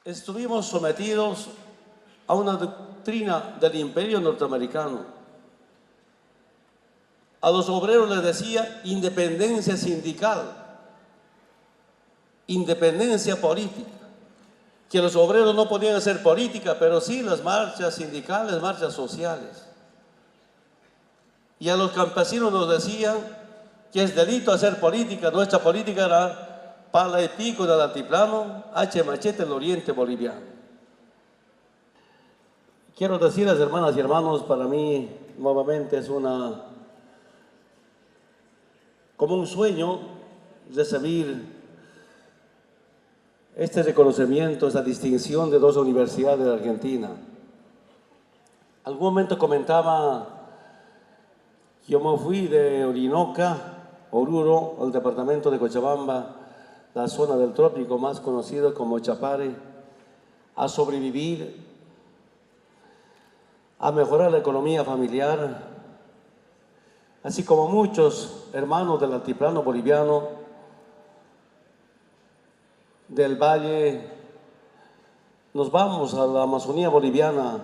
estuvimos sometidos a una doctrina del imperio norteamericano. A los obreros les decía independencia sindical, independencia política, que los obreros no podían hacer política, pero sí las marchas sindicales, marchas sociales. Y a los campesinos nos decían que es delito hacer política. Nuestra política era pala y pico del altiplano, hacha y machete del oriente boliviano. Quiero decirles, hermanas y hermanos, para mí nuevamente es como un sueño recibir este reconocimiento, esta distinción de dos universidades de Argentina. Algún momento comentaba, yo me fui de Orinoca, Oruro, al departamento de Cochabamba, la zona del trópico más conocida como Chapare, a sobrevivir, a mejorar la economía familiar, así como muchos hermanos del altiplano boliviano, del valle, nos vamos a la Amazonía boliviana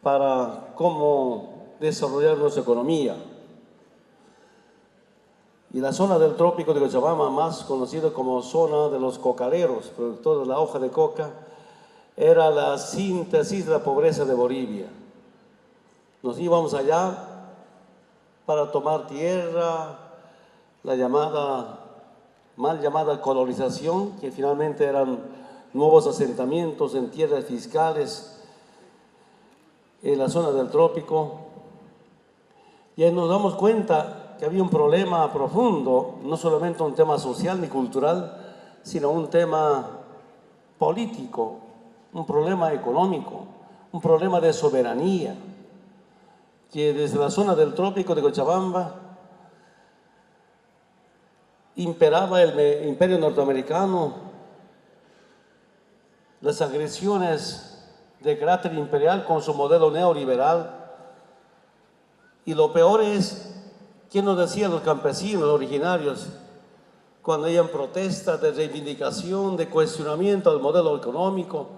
para cómo desarrollar nuestra economía. Y la zona del trópico de Cochabamba, más conocida como zona de los cocareros, productores de la hoja de coca, era la síntesis de la pobreza de Bolivia. Nos íbamos allá para tomar tierra, la mal llamada colonización, que finalmente eran nuevos asentamientos en tierras fiscales en la zona del trópico. Y ahí nos damos cuenta que había un problema profundo, no solamente un tema social ni cultural, sino un tema político, un problema económico, un problema de soberanía, que desde la zona del trópico de Cochabamba imperaba el imperio norteamericano, las agresiones de carácter imperial con su modelo neoliberal. Y lo peor es, ¿quién nos decía los campesinos originarios cuando habían protestas de reivindicación, de cuestionamiento del modelo económico,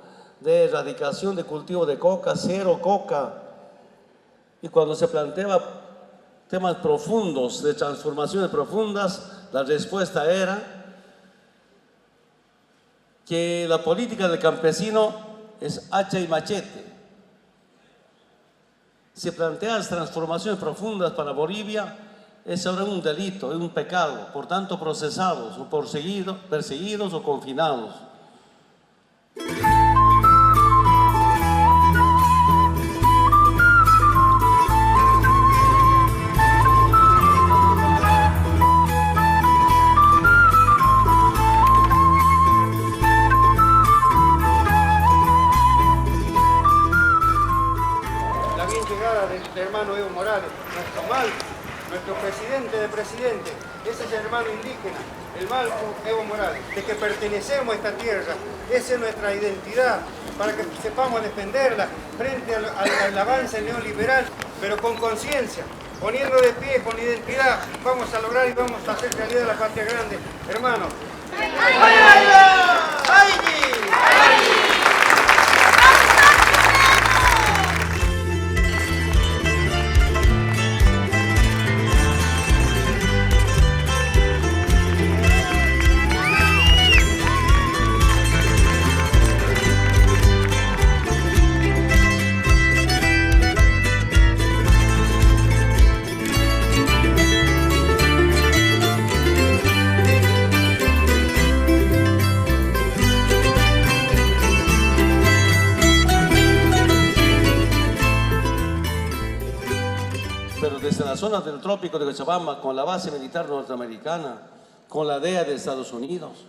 de erradicación de cultivo de coca, cero coca? Y cuando se planteaba temas profundos, de transformaciones profundas, la respuesta era que la política del campesino es hacha y machete. Si planteas transformaciones profundas para Bolivia, es ahora un delito, es un pecado, por tanto procesados o perseguidos o confinados. Del hermano Evo Morales, nuestro Malco, nuestro presidente de presidentes, ese es el hermano indígena, el Malco Evo Morales, de que pertenecemos a esta tierra, esa es nuestra identidad, para que sepamos defenderla frente al avance neoliberal, pero con conciencia, poniendo de pie, con identidad, vamos a lograr y vamos a hacer realidad la patria grande, hermano. Pero desde la zona del trópico de Cochabamba, con la base militar norteamericana, con la DEA de Estados Unidos,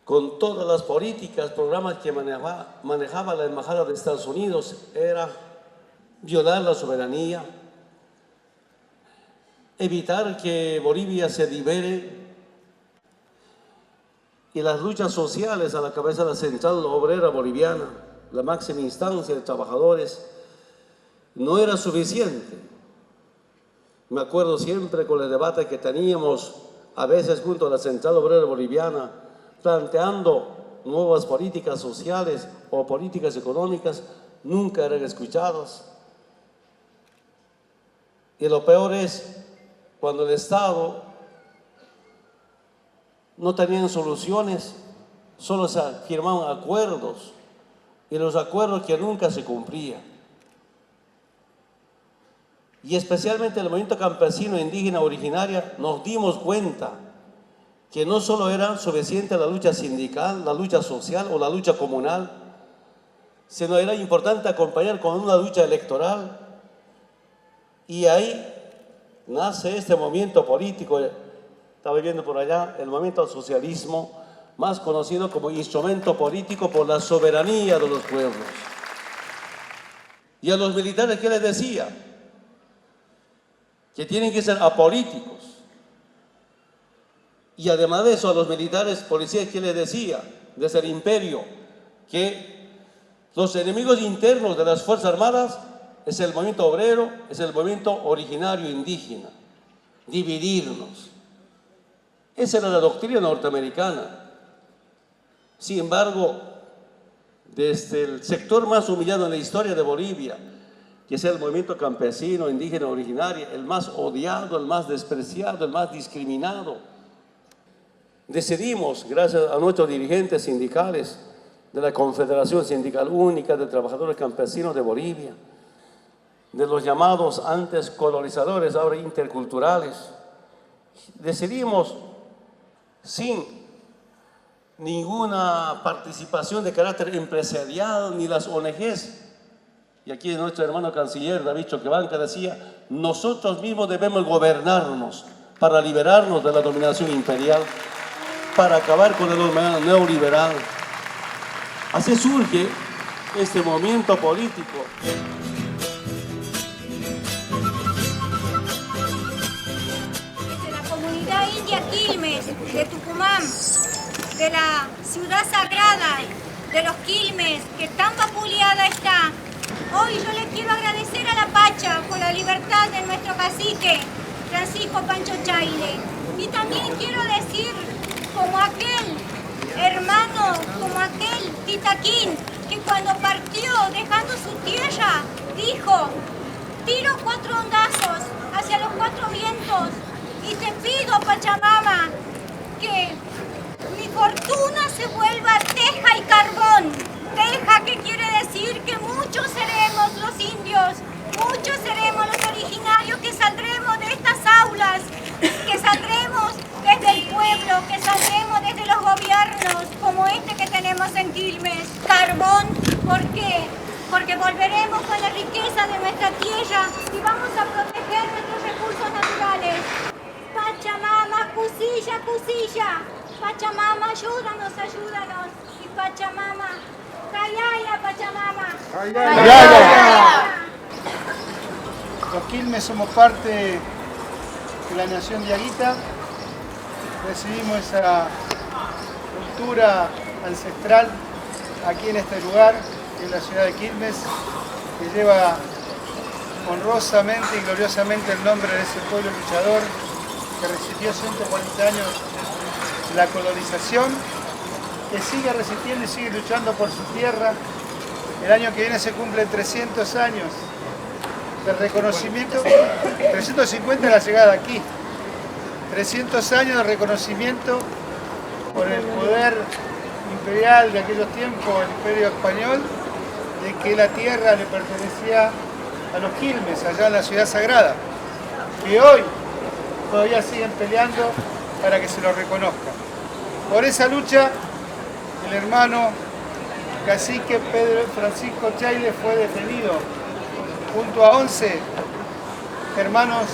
con todas las políticas, programas que manejaba la Embajada de Estados Unidos, era violar la soberanía, evitar que Bolivia se libere, y las luchas sociales a la cabeza de la Central Obrera Boliviana, la máxima instancia de trabajadores, no era suficiente. Me acuerdo siempre con el debate que teníamos a veces junto a la Central Obrera Boliviana planteando nuevas políticas sociales o políticas económicas, nunca eran escuchados. Y lo peor es cuando el Estado no tenía soluciones, solo se firmaban acuerdos, y los acuerdos que nunca se cumplían. Y especialmente el movimiento campesino indígena originaria nos dimos cuenta que no solo era suficiente la lucha sindical, la lucha social o la lucha comunal, sino era importante acompañar con una lucha electoral. Y ahí nace este movimiento político, estaba viendo por allá, el movimiento al socialismo, más conocido como instrumento político por la soberanía de los pueblos. Y a los militares, ¿qué les decía? Que tienen que ser apolíticos. Y además de eso, a los militares policías, ¿qué les decía? Desde el imperio, que los enemigos internos de las Fuerzas Armadas es el movimiento obrero, es el movimiento originario indígena. Dividirnos. Esa era la doctrina norteamericana. Sin embargo, desde el sector más humillado en la historia de Bolivia, que es el movimiento campesino, indígena, originario, el más odiado, el más despreciado, el más discriminado, decidimos, gracias a nuestros dirigentes sindicales de la Confederación Sindical Única de Trabajadores Campesinos de Bolivia, de los llamados antes colonizadores, ahora interculturales, decidimos sin ninguna participación de carácter empresarial ni las ONGs. Y aquí nuestro hermano canciller David Choquebanca decía, nosotros mismos debemos gobernarnos para liberarnos de la dominación imperial, para acabar con el neoliberal. Así surge este movimiento político. Desde la comunidad india Quilmes de Tucumán, de la ciudad sagrada de los Quilmes, que tan vapuleada está, hoy yo le quiero agradecer a la Pacha por la libertad de nuestro cacique, Francisco Pancho Chaile. Y también quiero decir, como aquel hermano, como aquel Titaquín, que cuando partió dejando su tierra, dijo, tiro 4 hondazos hacia los 4 vientos y te pido, Pachamama, que mi fortuna se vuelva teja y carbón. Teja, que quiere decir que muchos seremos los indios, muchos seremos los originarios que saldremos de estas aulas, que saldremos desde el pueblo, que saldremos desde los gobiernos como este que tenemos en Quilmes. Carbón, ¿por qué? Porque volveremos con la riqueza de nuestra tierra y vamos a proteger nuestros recursos naturales. Pachamama, Cusilla, Cusilla. Pachamama, ayúdanos, ayúdanos. Y Pachamama, Callaya, Pachamama. Callaya. Los Quilmes somos parte de la nación diaguita. Recibimos esa cultura ancestral aquí en este lugar, en la ciudad de Quilmes, que lleva honrosamente y gloriosamente el nombre de ese pueblo luchador que resistió 140 años la colonización, que sigue resistiendo y sigue luchando por su tierra. El año que viene se cumplen 300 años del reconocimiento, 350 de la llegada aquí, 300 años de reconocimiento por el poder imperial de aquellos tiempos, el Imperio Español, de que la tierra le pertenecía a los Quilmes, allá en la ciudad sagrada, que hoy todavía siguen peleando para que se lo reconozca. Por esa lucha, el hermano cacique Pedro Francisco Chaile fue detenido junto a 11 hermanos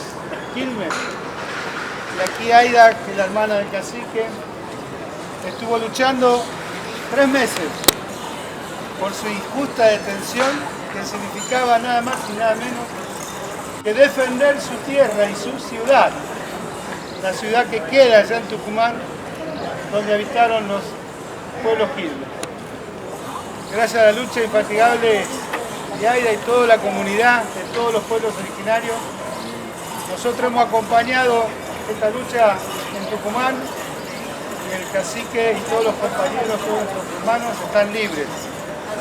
Quilmes. Y aquí Aida, que es la hermana del cacique, estuvo luchando 3 meses por su injusta detención, que significaba nada más y nada menos que defender su tierra y su ciudad, la ciudad que queda allá en Tucumán, donde habitaron los pueblos Quilmes. Gracias a la lucha infatigable de Aida y toda la comunidad, de todos los pueblos originarios, nosotros hemos acompañado esta lucha en Tucumán el cacique y todos los compañeros, todos nuestros hermanos están libres.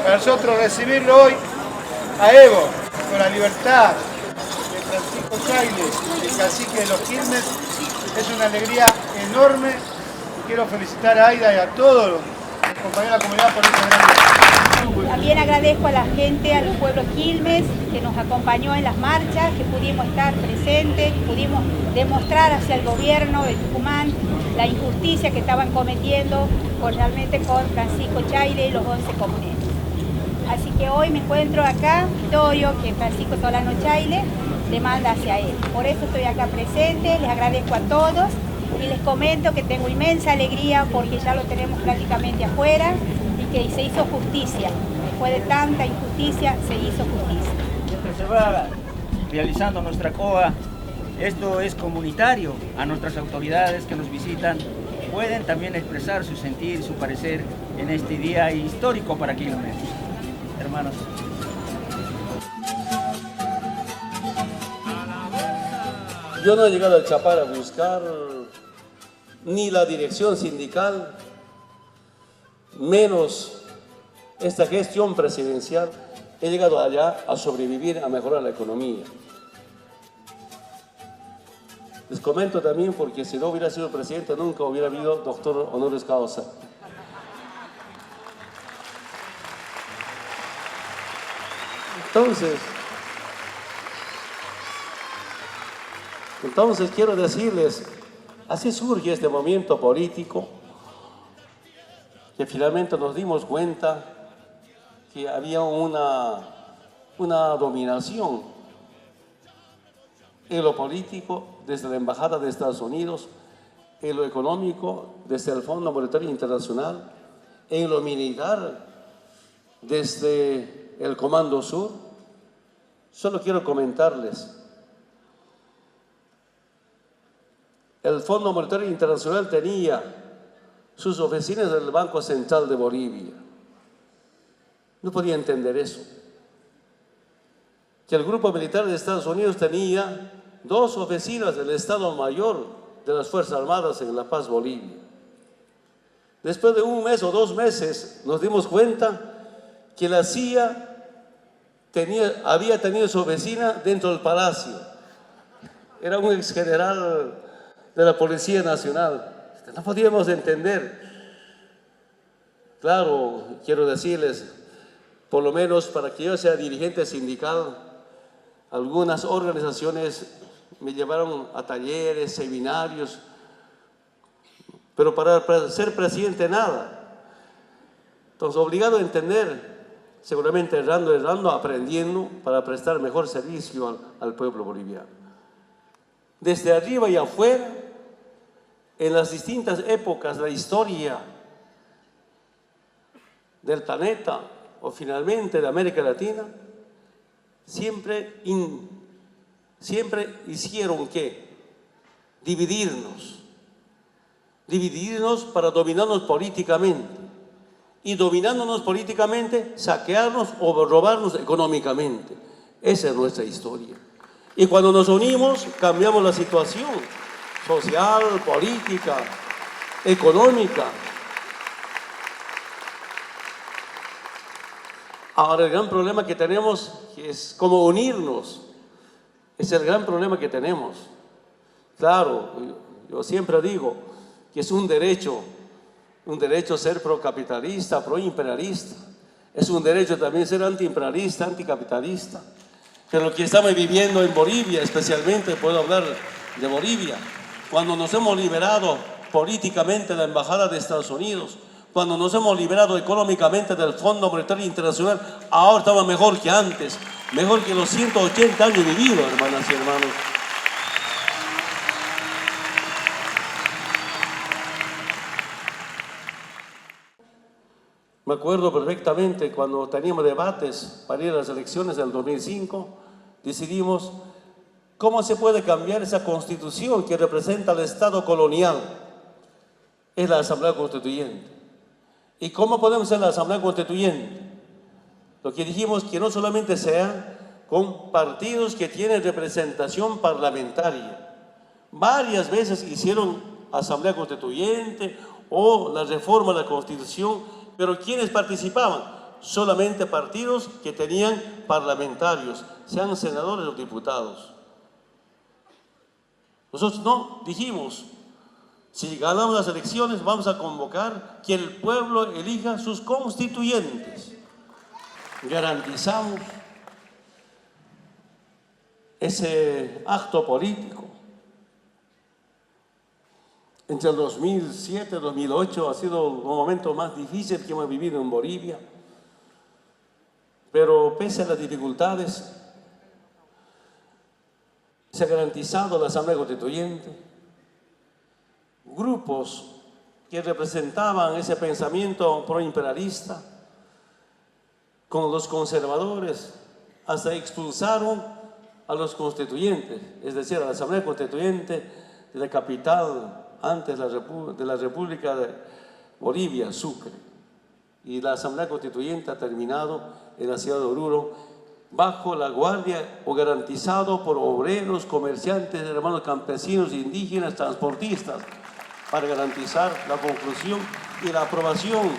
Para nosotros recibirlo hoy a Evo, con la libertad de Francisco Chaile, el cacique de los Quilmes, es una alegría enorme. Y quiero felicitar a Aida y a todos los compañeros de la comunidad por este gran día. También agradezco a la gente, al pueblo Quilmes, que nos acompañó en las marchas, que pudimos estar presentes, pudimos demostrar hacia el gobierno de Tucumán la injusticia que estaban cometiendo realmente con Francisco Chaile y los 11 comuneros. Así que hoy me encuentro acá, victorio que Francisco Solano Chaile demanda hacia él. Por eso estoy acá presente, les agradezco a todos y les comento que tengo inmensa alegría porque ya lo tenemos prácticamente afuera y que se hizo justicia. Después de tanta injusticia, se hizo justicia. Mientras se va realizando nuestra COA, esto es comunitario. A nuestras autoridades que nos visitan pueden también expresar su sentir, su parecer en este día histórico para Quilmes. Hermanos. Yo no he llegado al Chapar a buscar ni la dirección sindical, menos esta gestión presidencial. He llegado allá a sobrevivir, a mejorar la economía. Les comento también porque si no hubiera sido presidente nunca hubiera habido doctor honoris causa. Entonces quiero decirles, así surge este movimiento político, que finalmente nos dimos cuenta que había una dominación en lo político desde la Embajada de Estados Unidos, en lo económico desde el Fondo Monetario Internacional, en lo militar desde el Comando Sur. Solo quiero comentarles, el Fondo Monetario Internacional tenía sus oficinas en el Banco Central de Bolivia. No podía entender eso. Que el Grupo Militar de Estados Unidos tenía 2 oficinas del Estado Mayor de las Fuerzas Armadas en La Paz, Bolivia. Después de 1 mes o 2 meses nos dimos cuenta que la CIA había tenido su oficina dentro del palacio. Era un ex general de la Policía Nacional. No podíamos entender. Claro, quiero decirles, por lo menos para que yo sea dirigente sindical, algunas organizaciones me llevaron a talleres, seminarios, pero para ser presidente nada. Entonces, obligado a entender, seguramente errando, aprendiendo para prestar mejor servicio al pueblo boliviano. Desde arriba y afuera, en las distintas épocas de la historia del planeta o finalmente de América Latina, siempre hicieron ¿qué? Dividirnos para dominarnos políticamente. Y dominándonos políticamente, saquearnos o robarnos económicamente. Esa es nuestra historia. Y cuando nos unimos, cambiamos la situación social, política, económica. Ahora el gran problema que tenemos es cómo unirnos. Es el gran problema que tenemos. Claro, yo siempre digo que es un derecho ser procapitalista, proimperialista. Es un derecho también ser antiimperialista, anticapitalista. Pero lo que estamos viviendo en Bolivia, especialmente puedo hablar de Bolivia, cuando nos hemos liberado políticamente de la Embajada de Estados Unidos, cuando nos hemos liberado económicamente del Fondo Monetario Internacional, ahora estamos mejor que antes, mejor que los 180 años vividos, hermanas y hermanos. Me acuerdo perfectamente cuando teníamos debates para ir a las elecciones del 2005, decidimos cómo se puede cambiar esa constitución que representa al Estado colonial. Es la Asamblea Constituyente. ¿Y cómo podemos ser la Asamblea Constituyente? Lo que dijimos que no solamente sea con partidos que tienen representación parlamentaria. Varias veces hicieron Asamblea Constituyente o la reforma de la Constitución, pero ¿quiénes participaban? Solamente partidos que tenían parlamentarios, sean senadores o diputados. Nosotros no, dijimos, si ganamos las elecciones vamos a convocar que el pueblo elija sus constituyentes. Garantizamos ese acto político. Entre el 2007 y 2008 ha sido un momento más difícil que hemos vivido en Bolivia, pero pese a las dificultades, se ha garantizado la Asamblea Constituyente. Grupos que representaban ese pensamiento proimperialista con los conservadores hasta expulsaron a los constituyentes, es decir, a la Asamblea Constituyente de la capital antes de la República de Bolivia, Sucre. Y la Asamblea Constituyente ha terminado en la ciudad de Oruro bajo la guardia o garantizado por obreros, comerciantes, hermanos campesinos, indígenas, transportistas, para garantizar la conclusión y la aprobación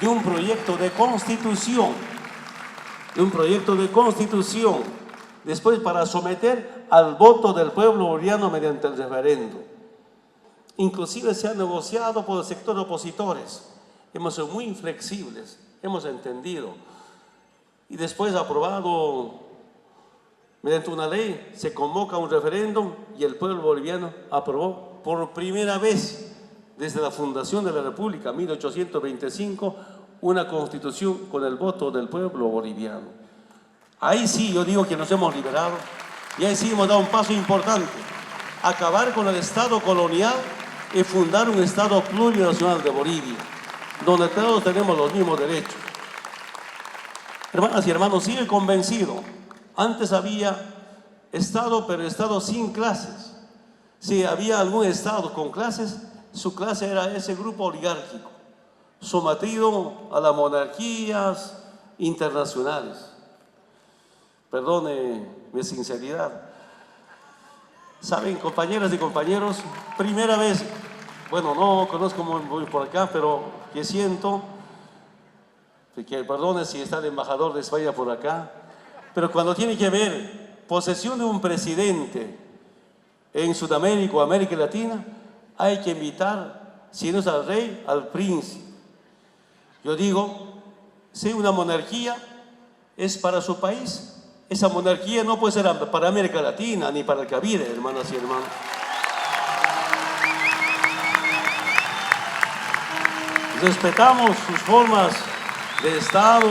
de un proyecto de constitución, después para someter al voto del pueblo boliviano mediante el referendo. Inclusive se ha negociado por el sector de opositores. Hemos sido muy inflexibles, hemos entendido. Y después aprobado mediante una ley, se convoca un referéndum y el pueblo boliviano aprobó por primera vez desde la fundación de la República, 1825, una constitución con el voto del pueblo boliviano. Ahí sí yo digo que nos hemos liberado y ahí sí hemos dado un paso importante, acabar con el Estado colonial y fundar un Estado plurinacional de Bolivia, donde todos tenemos los mismos derechos. Hermanas y hermanos, sigue convencido. Antes había Estado, pero Estado sin clases. Si había algún Estado con clases, su clase era ese grupo oligárquico, sometido a las monarquías internacionales. Perdone mi sinceridad. Saben, compañeras y compañeros, primera vez, bueno, no conozco muy por acá, pero que siento, que perdone si está el embajador de España por acá, pero cuando tiene que ver posesión de un presidente en Sudamérica o América Latina, hay que invitar, si no es al rey, al príncipe. Yo digo, si una monarquía es para su país, esa monarquía no puede ser para América Latina ni para el Caribe, hermanas y hermanos. Respetamos sus formas de Estado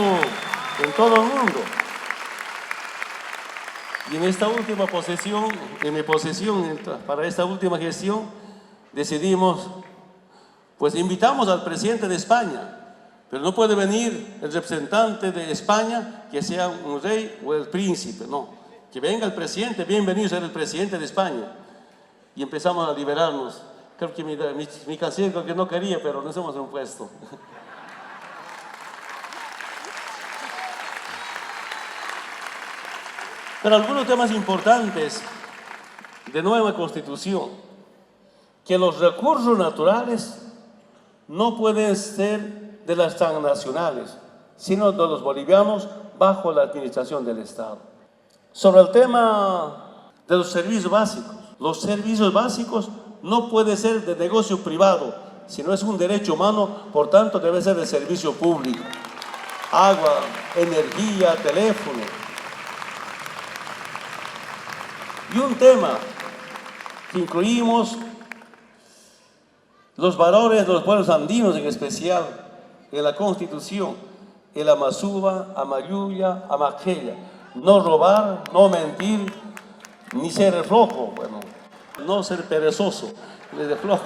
en todo el mundo. Y en esta última posesión, en mi posesión, para esta última gestión, decidimos, pues invitamos al presidente de España, pero no puede venir el representante de España que sea un rey o el príncipe, no. Que venga el presidente, bienvenido ser el presidente de España. Y empezamos a liberarnos. Creo que mi canciller creo que no quería, pero nos hemos impuesto. Pero algunos temas importantes de nueva Constitución, que los recursos naturales no pueden ser de las transnacionales, sino de los bolivianos bajo la administración del Estado. Sobre el tema de los servicios básicos no puede ser de negocio privado, sino es un derecho humano, por tanto debe ser de servicio público. Agua, energía, teléfono. Y un tema que incluimos los valores de los pueblos andinos en especial en la Constitución, el Amazúa, Amayuya, Amaqueya. No robar, no mentir, ni ser flojo, bueno, no ser perezoso, ni de flojo.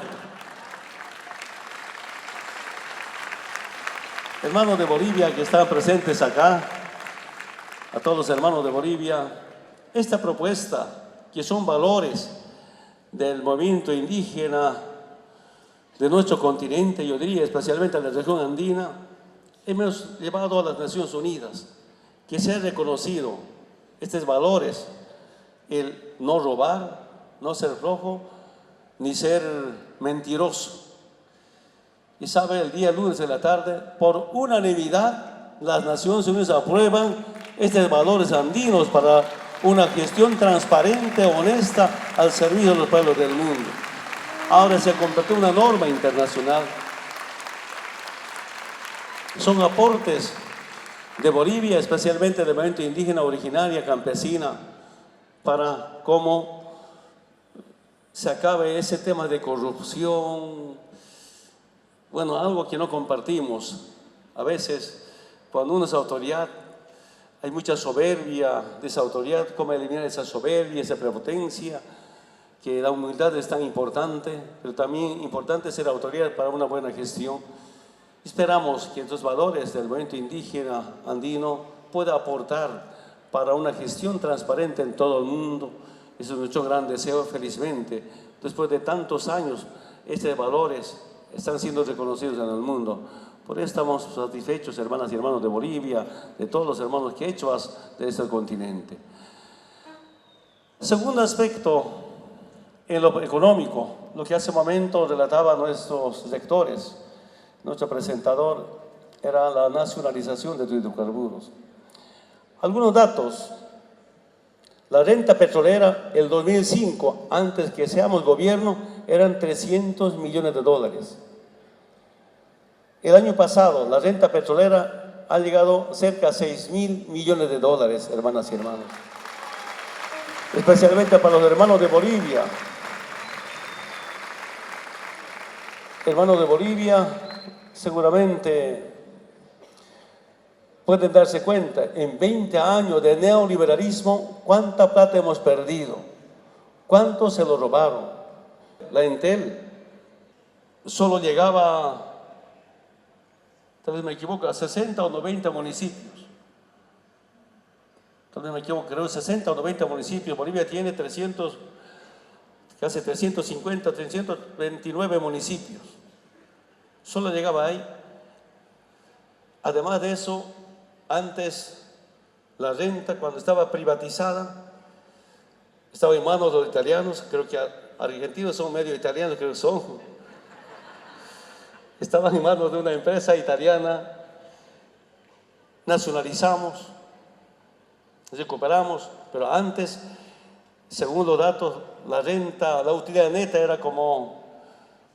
Hermanos de Bolivia que están presentes acá, a todos los hermanos de Bolivia, esta propuesta, que son valores del movimiento indígena de nuestro continente, yo diría especialmente a la región andina, hemos llevado a las Naciones Unidas, que se ha reconocido estos valores, el no robar, no ser flojo, ni ser mentiroso. Y sabe, el día lunes de la tarde, por unanimidad, las Naciones Unidas aprueban estos valores andinos para una gestión transparente, honesta, al servicio de los pueblos del mundo. Ahora se convirtió en una norma internacional. Son aportes de Bolivia, especialmente del movimiento indígena, originaria, campesina, para cómo se acabe ese tema de corrupción. Bueno, algo que no compartimos. A veces, cuando uno es autoridad, hay mucha soberbia de esa autoridad. ¿Cómo eliminar esa soberbia, esa prepotencia? Que la humildad es tan importante, pero también importante ser autoridad para una buena gestión. Esperamos que estos valores del movimiento indígena andino pueda aportar para una gestión transparente en todo el mundo. Eso es nuestro gran deseo. Felizmente, después de tantos años, estos valores están siendo reconocidos en el mundo. Por eso estamos satisfechos, hermanas y hermanos de Bolivia, de todos los hermanos quechuas de este continente. Segundo aspecto, en lo económico, lo que hace un momento relataban nuestros lectores, nuestro presentador, era la nacionalización de los hidrocarburos. Algunos datos. La renta petrolera, el 2005, antes que seamos gobierno, eran 300 millones de dólares. El año pasado, la renta petrolera ha llegado cerca a 6.000 millones de dólares, hermanas y hermanos. Especialmente para los hermanos de Bolivia. Hermanos de Bolivia, seguramente pueden darse cuenta, en 20 años de neoliberalismo, ¿cuánta plata hemos perdido? ¿Cuánto se lo robaron? La Entel solo llegaba, tal vez me equivoco, a 60 o 90 municipios. Tal vez me equivoco, creo 60 o 90 municipios. Bolivia tiene casi 350, 329 municipios. Solo llegaba ahí. Además de eso, antes la renta, cuando estaba privatizada, estaba en manos de los italianos. Creo que argentinos son medio italianos, creo que son. Estaban en manos de una empresa italiana. Nacionalizamos, recuperamos, pero antes, según los datos, la renta, la utilidad neta era como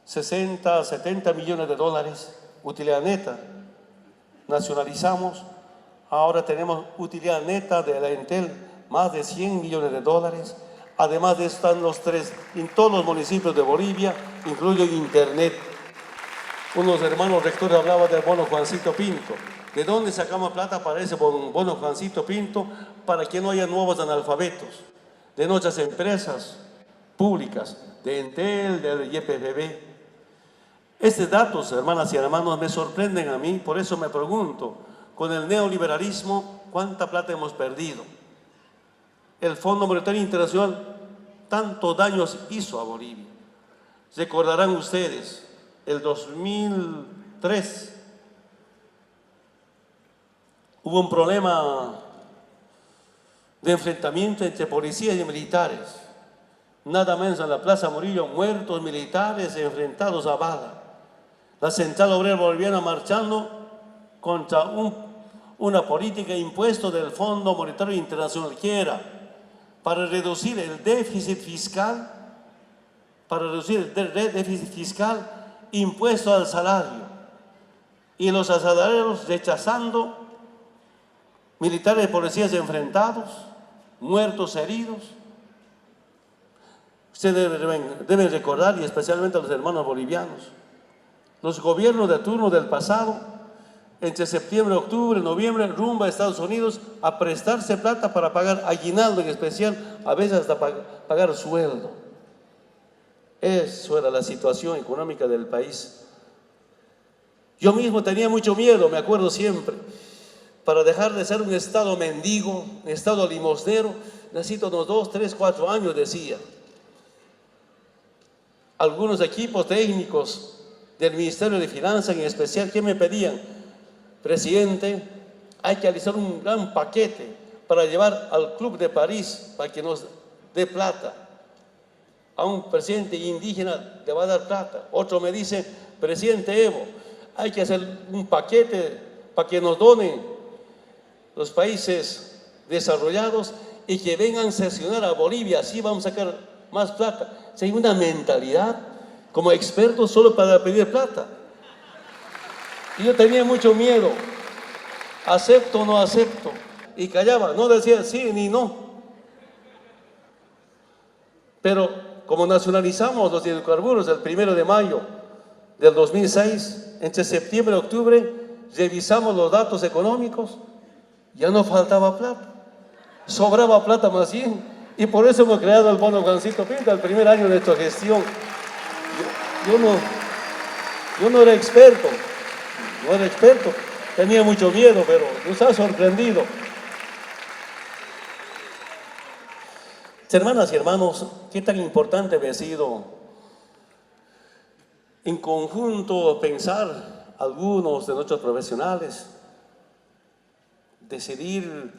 60, 70 millones de dólares, utilidad neta. Nacionalizamos, ahora tenemos utilidad neta de la Entel, más de 100 millones de dólares. Además de eso están los tres, en todos los municipios de Bolivia, incluye internet. Unos hermanos rectores hablaban del bono Juancito Pinto. ¿De dónde sacamos plata para ese bono Juancito Pinto? Para que no haya nuevos analfabetos. De nuestras empresas públicas, de Entel, del YPFB. Estos datos, hermanas y hermanos, me sorprenden a mí. Por eso me pregunto, con el neoliberalismo, ¿cuánta plata hemos perdido? El Fondo Monetario Internacional tantos daños hizo a Bolivia. Recordarán ustedes, el 2003 hubo un problema de enfrentamiento entre policías y militares. Nada menos en la Plaza Murillo, muertos militares enfrentados a bala. La Central Obrera Boliviana marchando contra una política impuesta del Fondo Monetario Internacional, que era para reducir el déficit fiscal, impuesto al salario, y los asalariados rechazando, militares y policías enfrentados, muertos, heridos. Ustedes deben recordar, y especialmente los hermanos bolivianos, los gobiernos de turno del pasado, entre septiembre, octubre, noviembre, rumbo a Estados Unidos a prestarse plata para pagar aguinaldo, en especial, a veces hasta pagar sueldo. Eso era la situación económica del país. Yo mismo tenía mucho miedo, me acuerdo siempre. Para dejar de ser un estado mendigo, un estado limosnero, necesito unos 2, 3, 4 años, decía. Algunos equipos técnicos del Ministerio de Finanzas, en especial, ¿qué me pedían? Presidente, hay que realizar un gran paquete para llevar al Club de París para que nos dé plata. A un presidente indígena le va a dar plata. Otro me dice, presidente Evo, hay que hacer un paquete para que nos donen los países desarrollados y que vengan a sesionar a Bolivia, así vamos a sacar más plata. O sea, hay una mentalidad como expertos solo para pedir plata. Y yo tenía mucho miedo, acepto o no acepto, y callaba, no decía sí ni no. Pero como nacionalizamos los hidrocarburos el 1 de mayo del 2006, entre septiembre y octubre, revisamos los datos económicos, ya no faltaba plata, sobraba plata más bien, y por eso hemos creado el bono Juancito Pinto el primer año de nuestra gestión. Yo no era experto, tenía mucho miedo, pero nos ha sorprendido. Hermanas y hermanos, qué tan importante ha sido en conjunto pensar algunos de nuestros profesionales, decidir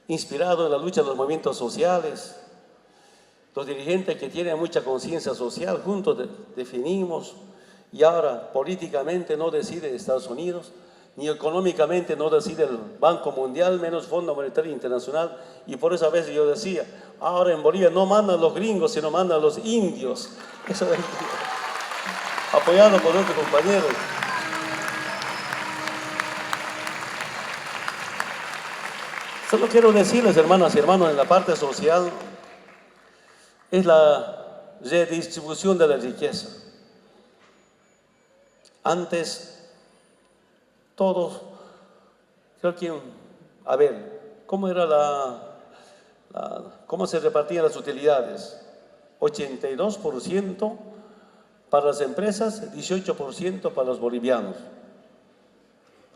inspirado en la lucha de los movimientos sociales, los dirigentes que tienen mucha conciencia social, juntos definimos, y ahora políticamente no decide Estados Unidos, ni económicamente no decide el Banco Mundial, menos Fondo Monetario Internacional, y por eso a veces yo decía, ahora en Bolivia no mandan los gringos, sino mandan los indios. Eso es apoyado por otros compañeros. Solo quiero decirles, hermanas y hermanos, en la parte social es la redistribución de la riqueza. Antes, todos, creo que, a ver, ¿cómo era cómo se repartían las utilidades? 82% para las empresas, 18% para los bolivianos.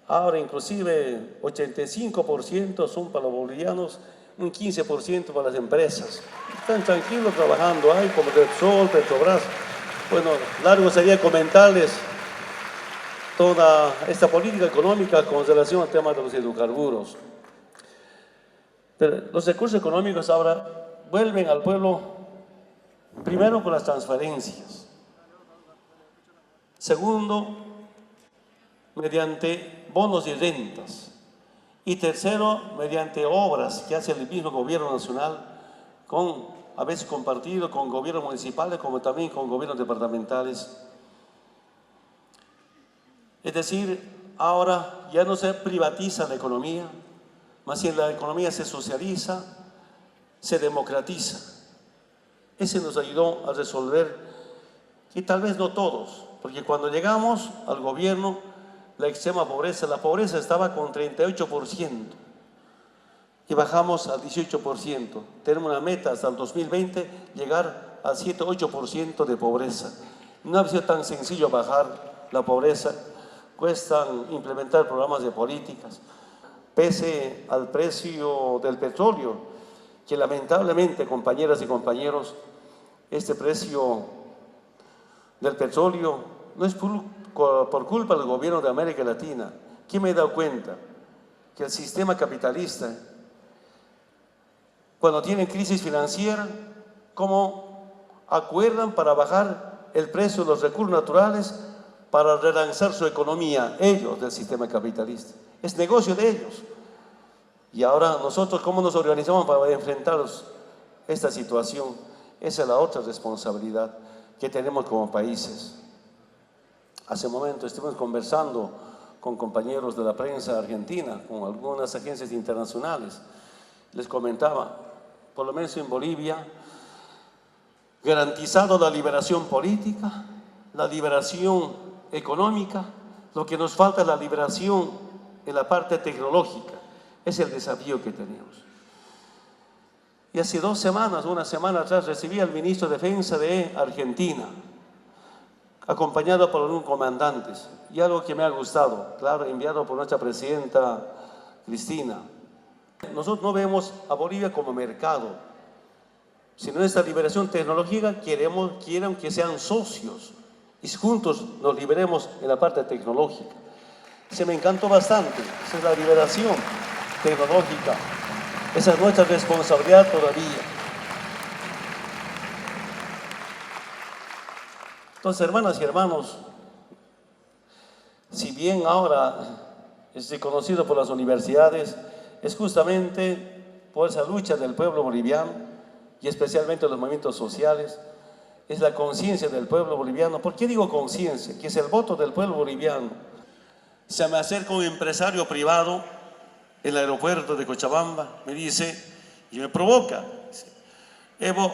Ahora inclusive 85% son para los bolivianos, un 15% para las empresas. Están tranquilos trabajando, hay como Repsol, Petrobras. Bueno, largo sería comentarles toda esta política económica con relación al tema de los hidrocarburos. Pero los recursos económicos ahora vuelven al pueblo, primero con las transferencias, segundo mediante bonos y rentas, y tercero mediante obras que hace el mismo gobierno nacional, a veces compartido con gobiernos municipales como también con gobiernos departamentales. Es decir, ahora ya no se privatiza la economía, más bien la economía se socializa, se democratiza. Ese nos ayudó a resolver, y tal vez no todos, porque cuando llegamos al gobierno, la extrema pobreza, la pobreza estaba con 38% y bajamos al 18%. Tenemos una meta hasta el 2020, llegar al 7-8% de pobreza. No ha sido tan sencillo bajar la pobreza, cuestan implementar programas de políticas. Pese al precio del petróleo, que lamentablemente, compañeras y compañeros, este precio del petróleo no es por culpa del gobierno de América Latina. ¿Quién me he dado cuenta? Que el sistema capitalista, cuando tienen crisis financiera, ¿cómo acuerdan para bajar el precio de los recursos naturales para relanzar su economía? Ellos del sistema capitalista. Es negocio de ellos. Y ahora nosotros, ¿cómo nos organizamos para enfrentar esta situación? Esa es la otra responsabilidad que tenemos como países. Hace un momento estuvimos conversando con compañeros de la prensa argentina, con algunas agencias internacionales. Les comentaba, por lo menos en Bolivia, garantizado la liberación política, la liberación económica, lo que nos falta es la liberación en la parte tecnológica. Es el desafío que tenemos. Y hace 2 semanas, una semana atrás, recibí al ministro de Defensa de Argentina, acompañado por algunos comandantes, y algo que me ha gustado, claro, enviado por nuestra presidenta Cristina. Nosotros no vemos a Bolivia como mercado, sino en esta liberación tecnológica quieren que sean socios y juntos nos liberemos en la parte tecnológica. Se me encantó bastante, esa es la liberación tecnológica, esa es nuestra responsabilidad todavía. Entonces, hermanas y hermanos, si bien ahora es reconocido por las universidades, es justamente por esa lucha del pueblo boliviano y especialmente los movimientos sociales, es la conciencia del pueblo boliviano. ¿Por qué digo conciencia? Que es el voto del pueblo boliviano. Se me acerca un empresario privado en el aeropuerto de Cochabamba, me dice, y me provoca, dice, Evo,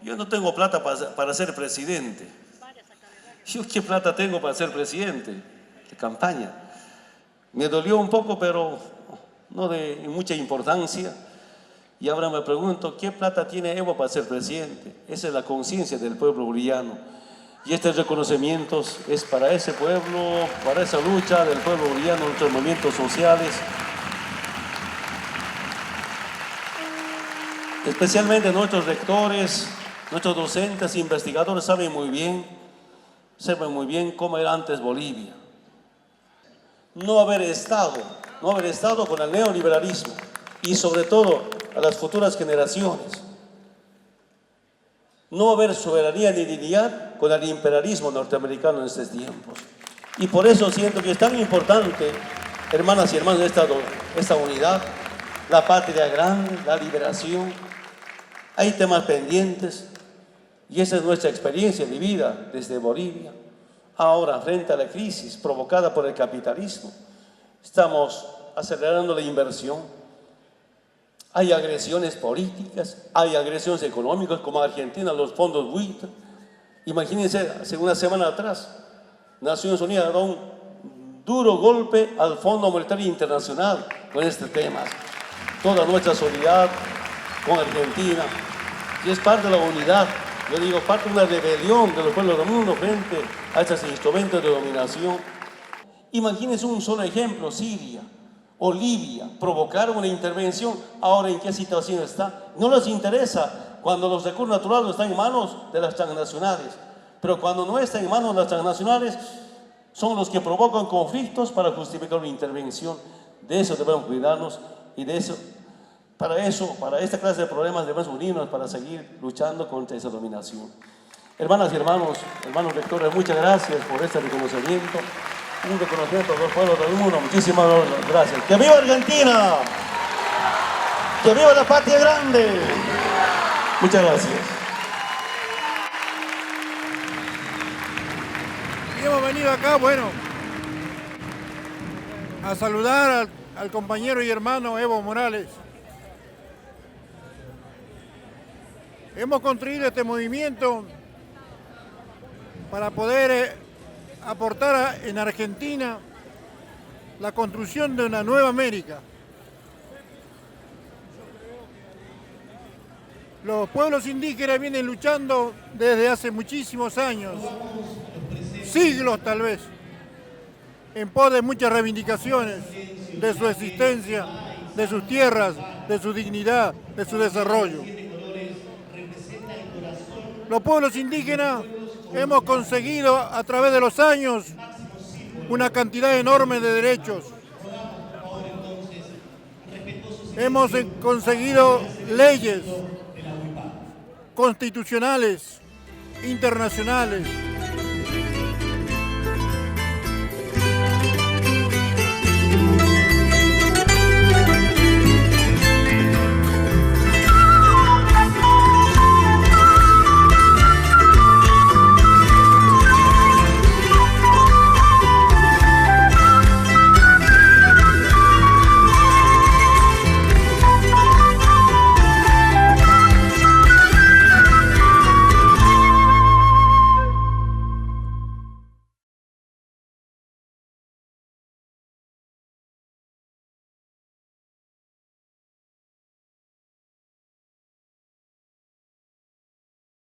yo no tengo plata para ser presidente. Yo, ¿qué plata tengo para ser presidente? De campaña. Me dolió un poco, pero no de mucha importancia. Y ahora me pregunto, ¿qué plata tiene Evo para ser presidente? Esa es la conciencia del pueblo boliviano. Y este reconocimiento es para ese pueblo, para esa lucha del pueblo boliviano, nuestros movimientos sociales. Especialmente nuestros rectores, nuestros docentes, investigadores saben muy bien cómo era antes Bolivia. No haber estado con el neoliberalismo y sobre todo a las futuras generaciones. No haber soberanía ni dignidad con el imperialismo norteamericano en estos tiempos. Y por eso siento que es tan importante, hermanas y hermanos, esta unidad, la patria grande, la liberación. Hay temas pendientes y esa es nuestra experiencia vivida desde Bolivia. Ahora, frente a la crisis provocada por el capitalismo, estamos acelerando la inversión. Hay agresiones políticas, hay agresiones económicas, como Argentina, los fondos buitres. Imagínense, hace una semana atrás, Naciones Unidas ha dado un duro golpe al Fondo Monetario Internacional con este tema. Toda nuestra solidaridad con Argentina, y es parte de la unidad, yo digo, parte de una rebelión de los pueblos del mundo frente a estos instrumentos de dominación. Imagínense un solo ejemplo, Siria o Libia, provocaron una intervención, ahora ¿en qué situación está? No les interesa cuando los recursos naturales están en manos de las transnacionales, pero cuando no están en manos de las transnacionales, son los que provocan conflictos para justificar una intervención. De eso debemos cuidarnos y de eso, para esta clase de problemas debemos unirnos para seguir luchando contra esa dominación. Hermanas y hermanos rectores, muchas gracias por este reconocimiento. Un reconocimiento a los pueblos del mundo. Muchísimas gracias. ¡Que viva Argentina! ¡Que viva la patria grande! Muchas gracias. Y hemos venido acá, bueno, a saludar al compañero y hermano Evo Morales. Hemos construido este movimiento para poder aportar en Argentina la construcción de una nueva América. Los pueblos indígenas vienen luchando desde hace muchísimos años, siglos tal vez, en pos de muchas reivindicaciones de su existencia, de sus tierras, de su dignidad, de su desarrollo. Los pueblos indígenas hemos conseguido a través de los años una cantidad enorme de derechos. Hemos conseguido leyes constitucionales, internacionales,